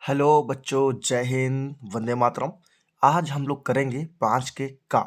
Hello बच्चों, जय हिंद, वंदे मातरम। आज हम लोग करेंगे 5 के का।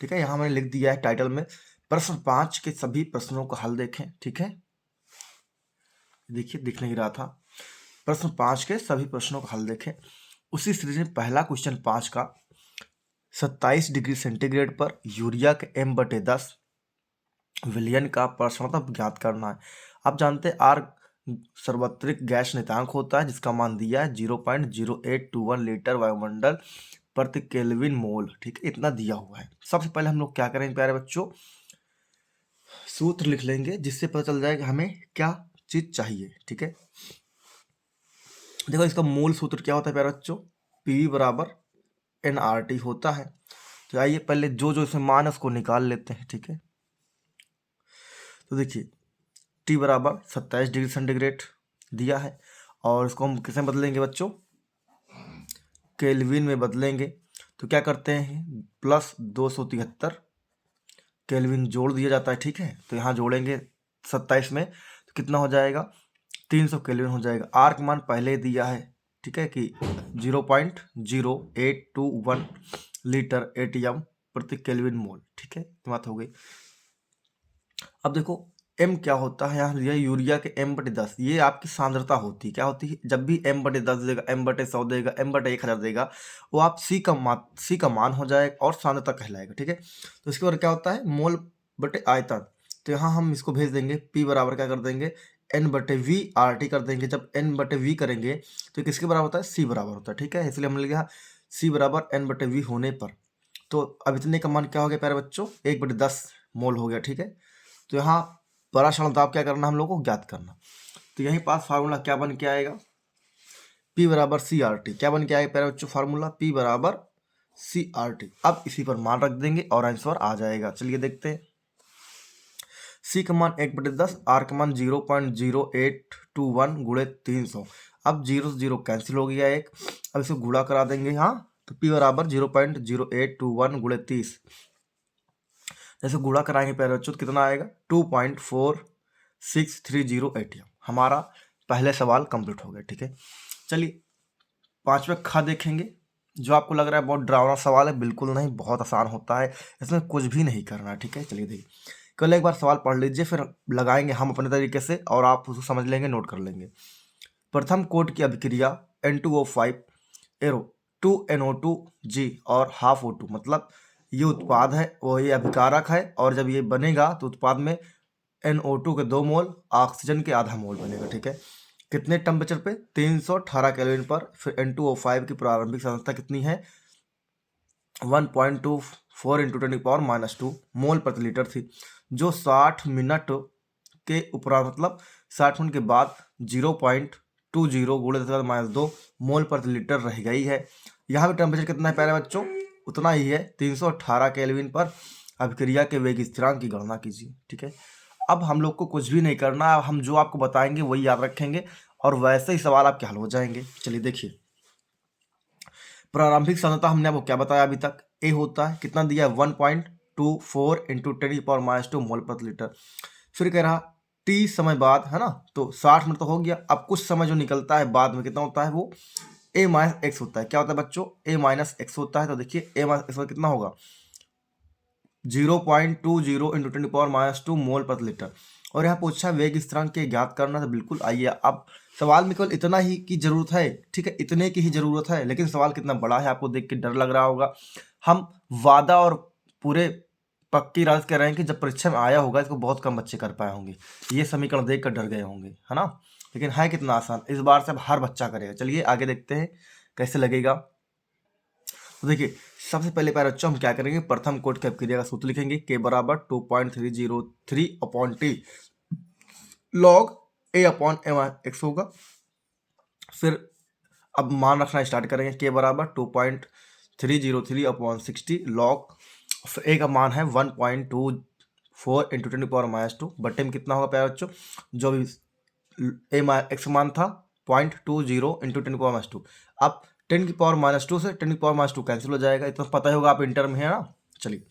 ठीक है, यहाँ मैंने लिख दिया है टाइटल में, प्रश्न 5 के सभी प्रश्नों का हल देखें। ठीक है, देखिए दिख नहीं रहा था। प्रश्न 5 के सभी प्रश्नों का हल देखें। उसी सीरीज में पहला क्वेश्चन 5 का, 27 डिग्री सेंटीग्रेड पर यूरिया के m/10 विलयन का प्रसारणता ज्ञात करना है। आप जानते हैं आर सार्वत्रिक गैस नियतांक होता है जिसका मान दिया है 0.0821 लीटर वायुमंडल प्रति केल्विन मोल। ठीक है, इतना दिया हुआ है। सबसे पहले हम लोग क्या करेंगे प्यारे बच्चों, सूत्र लिख लेंगे जिससे पता चल जाएगा हमें क्या चीज चाहिए। ठीक है, देखो इसका मूल सूत्र क्या होता है प्यारे बच्चों, पी बराबर NRT होता है। तो आइए पहले जो जो इसमें मान है उसको निकाल लेते हैं। ठीक है, तो देखिए टी बराबर 27 डिग्री सेंटीग्रेड दिया है और इसको हम किस में बदलेंगे बच्चों, केल्विन में बदलेंगे। तो क्या करते हैं, प्लस 273 केल्विन जोड़ दिया जाता है। ठीक है, तो यहाँ जोड़ेंगे 27 में तो कितना हो जाएगा, 300 केल्विन हो जाएगा। आर का मान पहले ही दिया है। ठीक है कि 0.0821 लीटर एटीएम प्रति केल्विन मोल। ठीक है, तो बात हो गई। अब देखो m क्या होता है, यहाँ दिया यूरिया के m/10, ये आपकी सांद्रता होती है। क्या होती है, जब भी m/10 देगा, m/100 देगा, m/1000 देगा, वो आप c का मान हो जाएगा और सांद्रता कहलाएगा। ठीक है, तो इसके बाद क्या होता है, मोल बटे आयतन। तो यहाँ हम इसको भेज देंगे, p बराबर क्या कर देंगे, n/v RT कर देंगे। जब n/v करेंगे तो किसके बराबर होता है, c बराबर होता है। ठीक है, इसलिए हमने लिखा c बराबर n/v होने पर। तो अब इतने का मान क्या हो गया प्यारे बच्चों, 1/10 मोल हो गया। ठीक है, तो यहाँ पराशरण दाब क्या करना, हम लोग को ज्ञात करना। तो यहीं पास फार्मूला क्या बन के आएगा, P बराबर CRT। क्या बन के आएगा प्यारे बच्चों, फार्मूला P बराबर CRT। अब इसी पर मान रख देंगे और आंसर आ जाएगा। चलिए देखते हैं, C का मान 1/10, R का मान 0.0821 गुणे 300। अब 0 से 0 कैंसिल हो गया एक, अब इसको गुणा करा देंगे। हाँ, तो P बराबर 0.0821 गुणे 30, जैसे गुणा कराएंगे प्यारे बच्चों तो कितना आएगा, 2.4630 ATM। हमारा पहले सवाल कंप्लीट हो गया। ठीक है, चलिए 5वें खा देखेंगे। जो आपको लग रहा है बहुत डरावना सवाल है, बिल्कुल नहीं, बहुत आसान होता है, इसमें कुछ भी नहीं करना है। ठीक है, चलिए देखिए, कल एक बार सवाल पढ़ लीजिए, फिर लगाएंगे हम अपने तरीके से और आप उसको समझ लेंगे, नोट कर लेंगे। प्रथम कोट की अभिक्रिया N2O5 एरो 2NO2G और हाफ O2, मतलब ये उत्पाद है, वो ये अभिकारक है, और जब ये बनेगा तो उत्पाद में NO2 के 2 मोल, ऑक्सीजन के आधा मोल बनेगा। ठीक है, कितने टेम्परेचर पे, 318 केल्विन पर। फिर N2O5 की प्रारंभिक सांद्रता कितनी है, 1.24 इंटू 10⁻² मोल प्रति लीटर थी, जो 60 मिनट के उपरांत, मतलब 60 मिनट के बाद 0.20 गुणे 10⁻² मोल प्रति लीटर रह गई है। यहाँ भी टेम्परेचर कितना है प्यारे बच्चों, उतना ही है, 318 केल्विन पर। अभिक्रिया के वेग स्थिरांक की गणना कीजिए। ठीक है, अब हम लोग को कुछ भी नहीं करना है, हम जो आपको बताएंगे वही याद रखेंगे और वैसे ही सवाल आपके हल हो जाएंगे। चलिए देखिए, प्रारंभिक सांद्रता हमने आपको क्या बताया अभी तक, ए होता है, कितना दिया है, 1.24 इंटू 10⁻² मोल प्रति लीटर। फिर कह रहा टी समय बाद, है ना, तो 60 मिनट तो हो गया। अब कुछ समय जो निकलता है बाद में कितना होता है, वो A-x होता है। क्या होता है बच्चों, A-x होता है। तो देखिए A-x कितना होगा, 0.20 इंटू 10⁻² मोल प्रति लीटर। और यहाँ पूछा वेग स्थिरांक के ज्ञात करना, तो बिल्कुल आइए, अब सवाल में केवल इतना ही की जरूरत है। ठीक है, इतने की ही जरूरत है, लेकिन सवाल कितना बड़ा है आपको देख के डर लग रहा होगा। हम वादा और पूरे पक्की राज कह रहे हैं कि जब परीक्षा में आया होगा इसको बहुत कम बच्चे कर पाए होंगे, ये समीकरण देख कर डर गए होंगे, है ना। लेकिन है कितना आसान, इस बार से अब हर बच्चा करेगा। चलिए आगे देखते हैं कैसे लगेगा। तो देखिए, सबसे पहले प्यारे बच्चों हम क्या करेंगे, प्रथम कोट की अभिक्रिया का सूत्र लिखेंगे, के बराबर 2.303/T लॉग A/m/x होगा। फिर अब मान रखना स्टार्ट करेंगे, के बराबर 2.303/60 लॉग, फिर ए का मान है 1.24 इंटू 10⁻², बट्टे में कितना होगा प्यारे बच्चों, जो भी A/x मान था 0.20 इंटू 10⁻²। अब 10⁻² से 10⁻² कैंसिल हो जाएगा, इतना पता ही होगा, आप इंटर में है ना। चलिए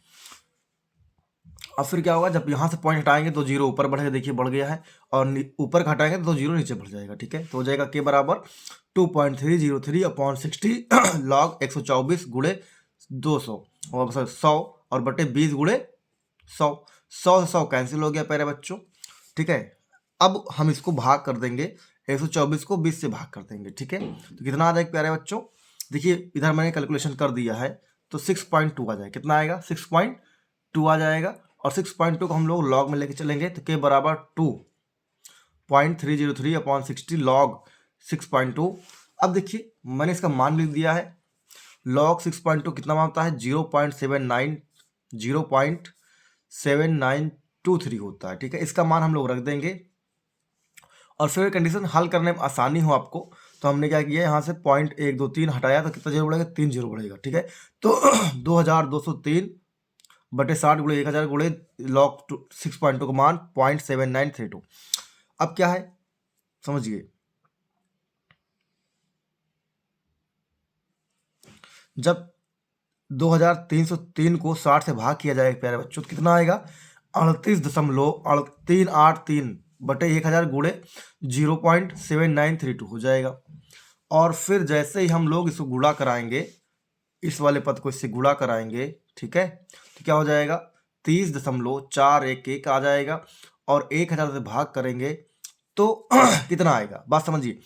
अब फिर क्या होगा, जब यहाँ से पॉइंट हटाएंगे तो जीरो ऊपर बढ़ेगा, देखिए बढ़ गया है, और ऊपर का हटाएंगे तो जीरो नीचे बढ़ जाएगा। ठीक है, तो हो जाएगा के बराबर 2.303/60 log 124 गुणे 200 और 100 और बटे 20 गुणे 100। 100 से 100 कैंसिल हो गया प्यारे बच्चों। ठीक है, अब हम इसको भाग कर देंगे, 124 को 20 से भाग कर देंगे। ठीक है, तो कितना आ जाएगा प्यारे बच्चों, देखिए इधर मैंने कैलकुलेशन कर दिया है, तो 6.2 आ जाएगा। कितना आएगा, 6.2 आ जाएगा। और 6.2 को हम लोग लॉग में लेके चलेंगे तो के बराबर 2.303/60 लॉग 6.2। अब देखिए मैंने इसका मान लिख दिया है, लॉग 6.2 कितना मान होता है, 0.7923 होता है। ठीक है, इसका मान हम लोग रख देंगे, और फिर कंडीशन हल करने में आसानी हो आपको, तो हमने क्या किया, यहाँ से 0.123 हटाया तो कितना जीरो बढ़ेगा, 3 जीरो बढ़ेगा। ठीक है, तो 2203/60 गुणे 1000 गुणे लॉग 6.2 का मान 0.7932। अब क्या है समझिए, जब 2303 को 60 से भाग किया जाएगा प्यारे बच्चों, तो कितना आएगा, 38.383/1000 गुणे 0.7932 हो जाएगा। और फिर जैसे ही हम लोग इसको गुणा कराएंगे, इस वाले पद को इससे गुणा कराएंगे, ठीक है, तो क्या हो जाएगा, 30.411 आ जाएगा। और 1000 से भाग करेंगे तो कितना आएगा, बात समझिए,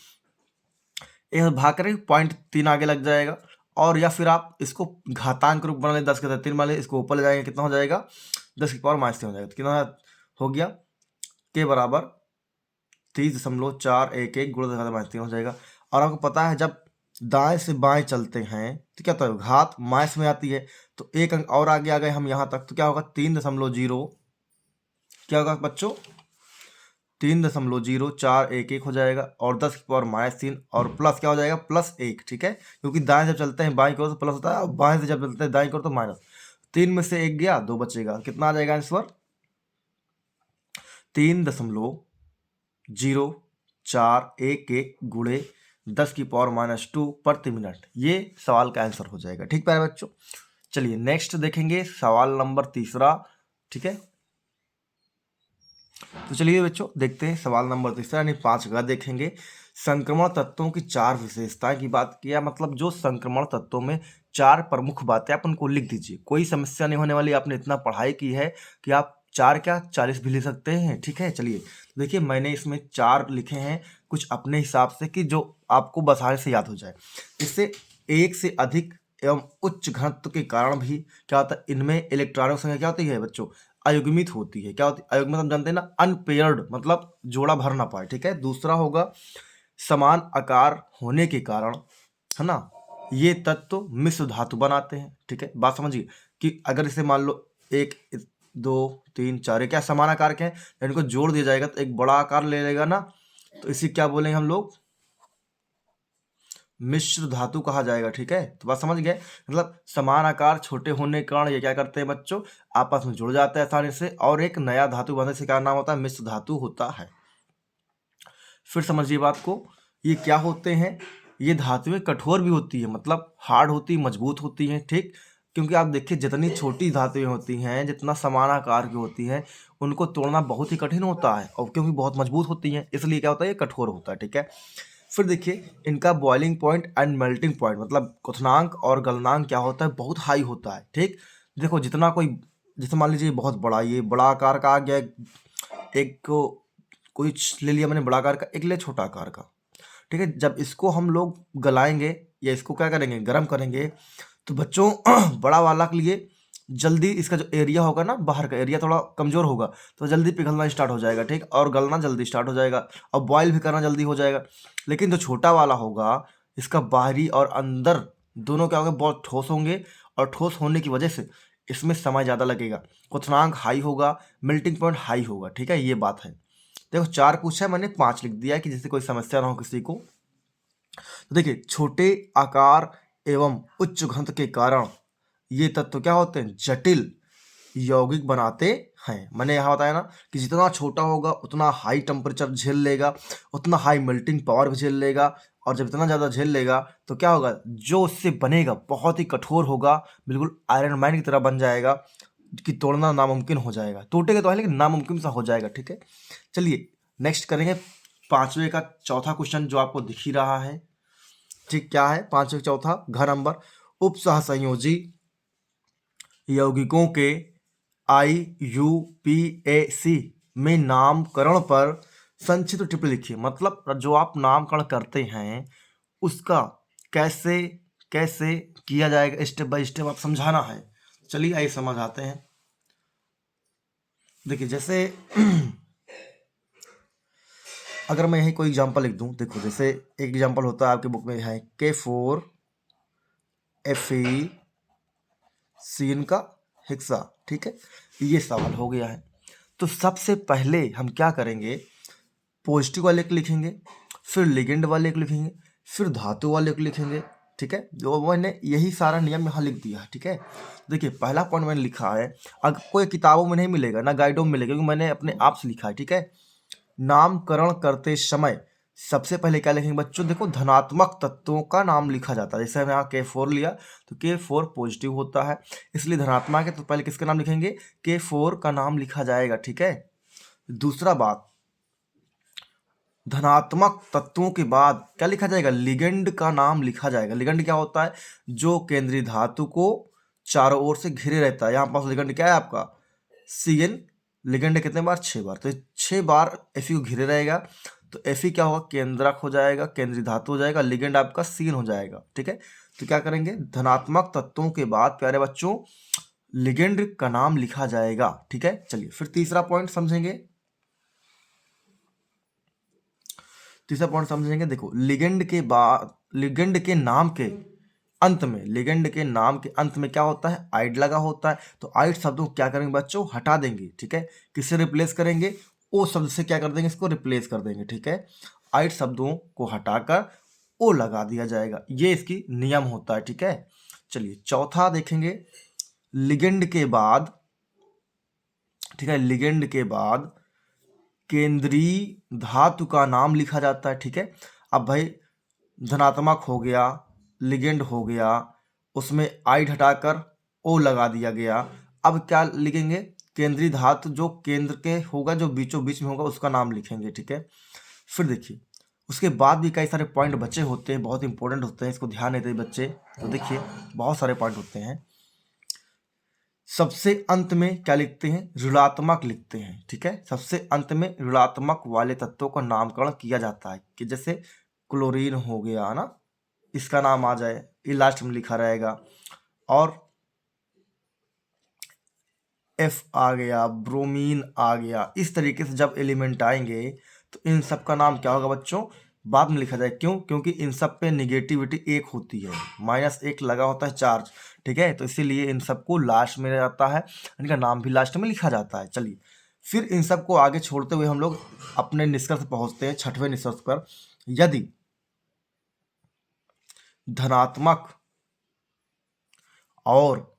एक भाग करेंगे 0.3 आगे लग जाएगा। और या फिर आप इसको घातांक रूप बना ले, 10 के 3 मान ले, इसको ऊपर ले जाएंगे, कितना हो जाएगा, 10⁻³ हो जाएगा। तो कितना हो गया, के बराबर 30.411 गुणा 10⁻³ हो जाएगा। और आपको पता है जब दाएं से बाएं चलते हैं तो क्या होता है, घात माइनस में आती है, तो एक अंक और आगे आ गए हम यहाँ तक, तो क्या होगा, 3.0 क्या होगा बच्चों, 3.0411 हो जाएगा। और 10⁻³ और प्लस क्या हो जाएगा, +1। ठीक है, क्योंकि दाएं से चलते हैं बाएं की ओर तो प्लस होता है, और बाएं से जब चलते हैं दाएं की ओर तो माइनस। 3 में से 1 गया, 2 बचेगा, कितना आ जाएगा आंसर, 3.0411 गुणे 10⁻² प्रति मिनट, ये सवाल का आंसर हो जाएगा। ठीक है बच्चों, चलिए नेक्स्ट देखेंगे सवाल नंबर 3। ठीक है, तो चलिए बच्चों देखते हैं सवाल नंबर 3 यानी 5 का देखेंगे। संक्रमण तत्वों की 4 विशेषताएं की बात किया, मतलब जो संक्रमण तत्वों में 4 प्रमुख बातें, आप उनको लिख दीजिए, कोई समस्या नहीं होने वाली। आपने इतना पढ़ाई की है कि आप 4 क्या 40 भी लिख सकते हैं। ठीक है, चलिए देखिए मैंने इसमें 4 लिखे हैं कुछ अपने हिसाब से, कि जो आपको बसाने से याद हो जाए। इससे एक से अधिक एवं उच्च घनत्व के कारण भी क्या होता है, इनमें इलेक्ट्रॉनों की संख्या क्या होती है बच्चों, अयुग्मित होती है। क्या होती है अयुग्मित, हम जानते हैं ना, अनपेयर्ड, मतलब जोड़ा भर ना पाए। ठीक है, दूसरा होगा समान आकार होने के कारण, है ना, ये तत्व मिश्र धातु बनाते हैं। ठीक है, बात समझिए, कि अगर इसे मान लो 1 2 3 4 क्या समान आकार के हैं, इनको जोड़ दिया जाएगा तो एक बड़ा आकार ले लेगा ना, तो इसे क्या बोलेंगे हम लोग, मिश्र धातु कहा जाएगा। ठीक है, तो बात समझ गए, मतलब समान आकार छोटे होने के कारण ये क्या करते हैं बच्चों, आपस में जुड़ जाते हैं आसानी से, और एक नया धातु बनने से क्या नाम होता है, मिश्र धातु होता है। फिर समझिए बात को, ये क्या होते हैं, ये धातुएं कठोर भी होती है, मतलब हार्ड होती, मजबूत होती हैं। ठीक, क्योंकि आप देखिए जितनी छोटी धातुएं होती हैं, जितना समान आकार की होती हैं, उनको तोड़ना बहुत ही कठिन होता है, और क्योंकि बहुत मजबूत होती हैं इसलिए क्या होता है, ये कठोर होता है। ठीक है, फिर देखिए इनका boiling point and melting point, मतलब क्वथनांक और गलनांक क्या होता है, बहुत हाई होता है। ठीक, देखो जितना कोई, जैसे मान लीजिए बहुत बड़ा, ये बड़ा आकार का आ गया, एक को कोई ले लिया मैंने बड़ा आकार का, एक ले छोटा आकार का। ठीक है, जब इसको हम लोग गलाएंगे या इसको क्या करेंगे, गर्म करेंगे, तो बच्चों बड़ा वाला के लिए जल्दी इसका जो एरिया होगा ना, बाहर का एरिया थोड़ा कमज़ोर होगा, तो जल्दी पिघलना स्टार्ट हो जाएगा। ठीक, और गलना जल्दी स्टार्ट हो जाएगा, और बॉयल भी करना जल्दी हो जाएगा। लेकिन जो छोटा वाला होगा, इसका बाहरी और अंदर दोनों क्या होंगे, बहुत ठोस होंगे, और ठोस होने की वजह से इसमें समय ज़्यादा लगेगा, क्वथनांक हाई होगा, मेल्टिंग पॉइंट हाई होगा। ठीक है, ये बात है। देखो 4 पूछा है, मैंने 5 लिख दिया है कि जिससे कोई समस्या ना हो किसी को। तो देखिए छोटे आकार एवं उच्च घनत्व के कारण ये तत्व क्या होते हैं, जटिल यौगिक बनाते हैं। मैंने यहाँ बताया ना कि जितना छोटा होगा उतना हाई टेम्परेचर झेल लेगा, उतना हाई मेल्टिंग पावर भी झेल लेगा, और जब इतना ज़्यादा झेल लेगा तो क्या होगा, जो उससे बनेगा बहुत ही कठोर होगा, बिल्कुल आयरन मैन की तरह बन जाएगा, कि तोड़ना नामुमकिन हो जाएगा, टूटेगा तो है लेकिन नामुमकिन सा हो जाएगा। ठीक है, चलिए नेक्स्ट करेंगे पांचवे का चौथा क्वेश्चन जो आपको दिख ही रहा है। ठीक, क्या है पांचवे का चौथा? घ नंबर, उपसह संयोजी यौगिकों के IUPAC में नामकरण पर संक्षिप्त टिप्पणी लिखिए। मतलब जो आप नामकरण करते हैं उसका कैसे कैसे किया जाएगा, स्टेप बाय स्टेप आप समझाना है। चलिए आइए समझ आते हैं। देखिए जैसे अगर मैं यही कोई एग्जांपल लिख दूं, देखो जैसे एक एग्जांपल होता है आपके बुक में है K4FeCN का हेक्सा। ठीक है, ये सवाल हो गया है। तो सबसे पहले हम क्या करेंगे, पॉजिटिव वाले को लिखेंगे, फिर लिगेंड वाले को लिखेंगे, फिर धातु वाले को लिखेंगे। ठीक है, जो मैंने यही सारा नियम यहाँ लिख दिया है। ठीक है, देखिए पहला पॉइंट मैंने लिखा है, अगर कोई किताबों में नहीं मिलेगा ना गाइडों में मिलेगा, क्योंकि मैंने अपने आप से लिखा है। ठीक है, नामकरण करते समय सबसे पहले क्या लिखेंगे बच्चों, देखो धनात्मक तत्वों का नाम लिखा जाता है। जैसे हमने यहाँ K4 लिया तो K4 पॉजिटिव होता है, इसलिए धनात्मक है तो पहले किसका नाम लिखेंगे, K4 का नाम लिखा जाएगा। ठीक है, दूसरा बात, धनात्मक तत्वों के बाद क्या लिखा जाएगा, लिगेंड का नाम लिखा जाएगा। लिगेंड क्या होता है, जो केंद्रीय धातु को चारों ओर से घिरे रहता है। यहाँ पास लिगेंड क्या है आपका CN, लिगेंड कितने बार, 6 बार, तो 6 बार Fe को घिरे रहेगा, तो Fe क्या होगा, केंद्रक हो जाएगा, केंद्रीय धातु हो जाएगा, लिगेंड आपका CN हो जाएगा। ठीक है, तो क्या करेंगे, धनात्मक तत्वों के बाद प्यारे बच्चों लिगेंड का नाम लिखा जाएगा। ठीक है, चलिए फिर तीसरा पॉइंट समझेंगे। तीसरा पॉइंट समझेंगे, देखो लिगेंड के बाद, लिगेंड के नाम के अंत में, लिगेंड के नाम के अंत में क्या होता है, आइड लगा होता है। तो आइड शब्दों को क्या करेंगे बच्चों, हटा देंगे। ठीक है, किससे रिप्लेस करेंगे, ओ शब्द से क्या कर देंगे, इसको रिप्लेस कर देंगे। ठीक है, आइड शब्दों को हटाकर ओ लगा दिया जाएगा, ये इसकी नियम होता है। ठीक है, चलिए चौथा देखेंगे, लिगेंड के बाद, ठीक है, लिगेंड के बाद केंद्रीय धातु का नाम लिखा जाता है। ठीक है, अब भाई धनात्मक हो गया, लिगेंड हो गया, उसमें आइड हटाकर ओ लगा दिया गया। अब क्या लिखेंगे, केंद्रीय धातु जो केंद्र के होगा, जो बीचों बीच में होगा, उसका नाम लिखेंगे। ठीक है, फिर देखिए उसके बाद भी कई सारे पॉइंट बचे होते हैं, बहुत इंपॉर्टेंट होते हैं, इसको ध्यान नहीं देते बच्चे। तो देखिए बहुत सारे पॉइंट होते हैं। सबसे अंत में क्या लिखते हैं, ऋणात्मक लिखते हैं। ठीक है, सबसे अंत में ऋणात्मक वाले तत्वों का नामकरण किया जाता है, कि जैसे क्लोरीन हो गया ना, इसका नाम आ जाए, ये लास्ट में लिखा रहेगा। और F आ गया, ब्रोमीन आ गया, इस तरीके से जब एलिमेंट आएंगे तो इन सब का नाम क्या होगा बच्चों, बाद में लिखा जाए। क्यों, क्योंकि इन सब पे निगेटिविटी 1 होती है, -1 लगा होता है चार्ज। ठीक है, तो इसीलिए इन सबको लास्ट में आता है, इनका नाम भी लास्ट में लिखा जाता है। चलिए फिर इन सबको आगे छोड़ते हुए हम लोग अपने निष्कर्ष पहुंचते हैं, छठवें निष्कर्ष पर। यदि धनात्मक और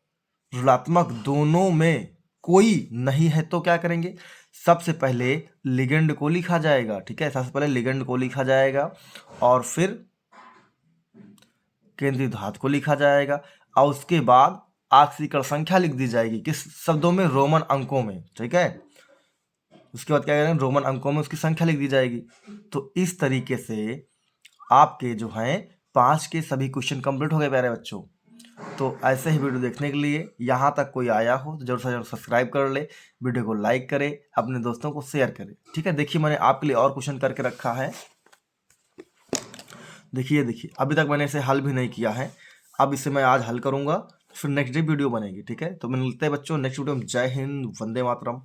ऋणात्मक दोनों में कोई नहीं है तो क्या करेंगे, सबसे पहले लिगेंड को लिखा जाएगा। ठीक है, सबसे पहले लिगेंड को लिखा जाएगा और फिर केंद्रीय धातु को लिखा जाएगा, और उसके बाद ऑक्सीकरण संख्या लिख दी जाएगी, किस शब्दों में, रोमन अंकों में। ठीक है, उसके बाद क्या करेंगे, रोमन अंकों में उसकी संख्या लिख दी जाएगी। तो इस तरीके से आपके जो हैं 5 के सभी क्वेश्चन कंप्लीट हो गए प्यारे बच्चों। तो ऐसे ही वीडियो देखने के लिए यहाँ तक कोई आया हो तो जरूर से जरूर सब्सक्राइब कर ले, वीडियो को लाइक करे, अपने दोस्तों को शेयर करे। ठीक है, देखिए मैंने आपके लिए और क्वेश्चन करके रखा है। देखिए अभी तक मैंने इसे हल भी नहीं किया है, अब इसे मैं आज हल करूंगा, फिर नेक्स्ट डे वीडियो बनेगी। ठीक है, तो मिलते हैं बच्चों नेक्स्ट वीडियो में। जय हिंद, वंदे मातरम।